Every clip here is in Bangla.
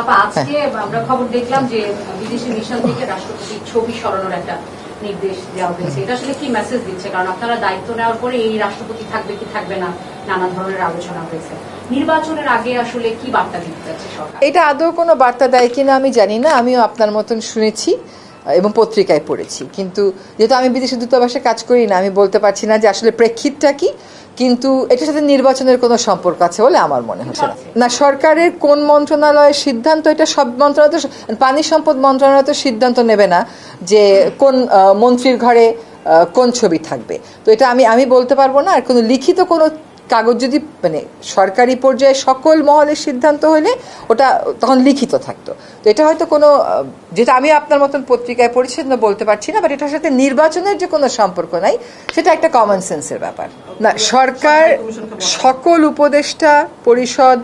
আপা আজকে আমরা খবর দেখলাম যে বিদেশি মিশন থেকে রাষ্ট্রপতির ছবি সরানোর একটা নির্দেশ দেওয়া হয়েছে। এটা আসলে কি মেসেজ দিচ্ছে? কারণ আপনারা দায়িত্ব নেওয়ার পরে এই রাষ্ট্রপতি থাকবে কি থাকবে না নানা ধরনের আলোচনা হয়েছে। নির্বাচনের আগে আসলে কি বার্তা দিতে যাচ্ছে সরকার? এটা আদৌ কোনো বার্তা দেয় কিনা আমি জানি না। আমিও আপনার মতন শুনেছি এবং পত্রিকায় পড়েছি, কিন্তু যেহেতু আমি বিদেশি দূতাবাসে কাজ করি না, আমি বলতে পারছি না যে আসলে প্রেক্ষিতটা কি। কিন্তু এটার সাথে নির্বাচনের কোনো সম্পর্ক আছে বলে আমার মনে হচ্ছে না। সরকারের কোন মন্ত্রণালয়ের সিদ্ধান্ত, এটা সব মন্ত্রণালয় তো, পানি সম্পদ মন্ত্রণালয় তো সিদ্ধান্ত নেবে না যে কোন মন্ত্রীর ঘরে কোন ছবি থাকবে। তো এটা আমি বলতে পারবো না। আর কোনো লিখিত কোনো কাগজ যদি মানে সরকারি পর্যায়ে সকল মহলের সিদ্ধান্ত হলে ওটা তখন লিখিত থাকতো। তো এটা হয়তো কোনো, যেটা আমি আপনার মতন পত্রিকায় পড়েছি বলতে পারছি না, বাট এটার সাথে নির্বাচনের যে কোনো সম্পর্ক নাই, সেটা একটা কমন সেন্সের ব্যাপার। না, সরকার সকল উপদেষ্টা পরিষদ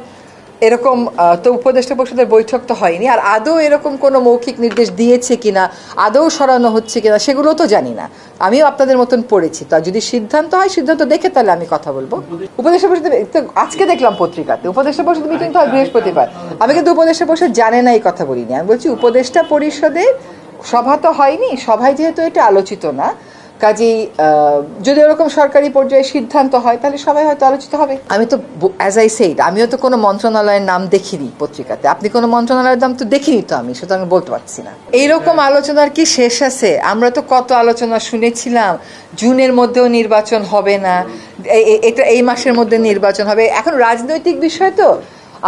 এরকম তো উপদেষ্টা পরিষদের বৈঠক তো হয়নি। আর আদৌ এরকম কোনো মৌখিক নির্দেশ দিয়েছে কিনা, আদৌ সরানো হচ্ছে কিনা, সেগুলো তো জানি না। আমিও আপনাদের মতন পড়েছি। তা যদি সিদ্ধান্ত হয়, সিদ্ধান্ত দেখে তাহলে আমি কথা বলবো। উপদেষ্টা পরিষদ আজকে দেখলাম পত্রিকাতে উপদেষ্টা পরিষদ মিটিং তো হয় বৃহস্পতিবার। আমি কিন্তু উপদেষ্টা পরিষদ জানে না এই কথা বলিনি। আমি বলছি উপদেষ্টা পরিষদের সভা তো হয়নি, সভায় যেহেতু এটা আলোচিত না, কাজেই যদি ওরকম সরকারি পর্যায়ে সিদ্ধান্ত হয় তাহলে সবাই হয়তো আলোচিত হবে। আমি তো অ্যাজ আই সেইড, আমিও তো কোনো মন্ত্রণালয়ের নাম দেখিনি পত্রিকাতে। আপনি কোনো মন্ত্রণালয়ের নাম তো দেখিনি তো, আমি সেটা আমি বলতে পারছি না। এইরকম আলোচনার কি শেষ আছে? আমরা তো কত আলোচনা শুনেছিলাম, জুনের মধ্যেও নির্বাচন হবে না, এটা এই মাসের মধ্যে নির্বাচন হবে। এখন রাজনৈতিক বিষয় তো,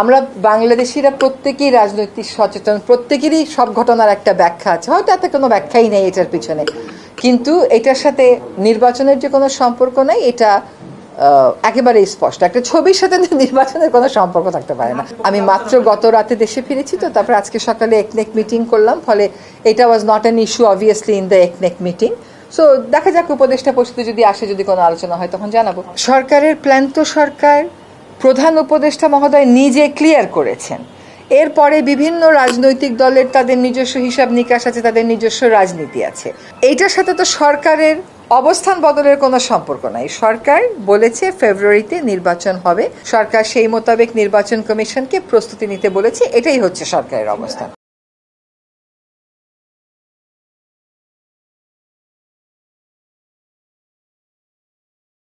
আমরা বাংলাদেশিরা প্রত্যেকেই রাজনৈতিক সচেতন, প্রত্যেকেরই সব ঘটনার একটা ব্যাখ্যা আছে। হয়তো এত কোনো ব্যাখ্যাই নেই এটার পিছনে, কিন্তু এটার সাথে নির্বাচনের যে কোনো সম্পর্ক নাই, এটা একেবারেই স্পষ্ট। একটা ছবির সাথে নির্বাচনের কোনো সম্পর্ক থাকতে পারে না। আমি মাত্র গত রাতে দেশে ফিরেছি, তো তারপর আজকে সকালে একনেক মিটিং করলাম, ফলে এটা was not an issue obviously in the একনেক মিটিং। সো দেখা যাক উপদেষ্টা পরিষদে যদি আসে, যদি কোনো আলোচনা হয় তখন জানাবো। সরকারের প্ল্যান তো সরকার প্রধান উপদেষ্টা মহোদয় নিজে ক্লিয়ার করেছেন। এরপরে বিভিন্ন রাজনৈতিক দলের তাদের নিজস্ব হিসাব নিকাশ আছে, তাদের নিজস্ব রাজনীতি আছে। এইটার সাথে তো সরকারের অবস্থান বদলের কোনো সম্পর্ক নাই। সরকার বলেছে ফেব্রুয়ারিতে নির্বাচন হবে, সরকার সেই মোতাবেক নির্বাচন কমিশনকে প্রস্তুতি নিতে বলেছে। এটাই হচ্ছে সরকারের অবস্থান।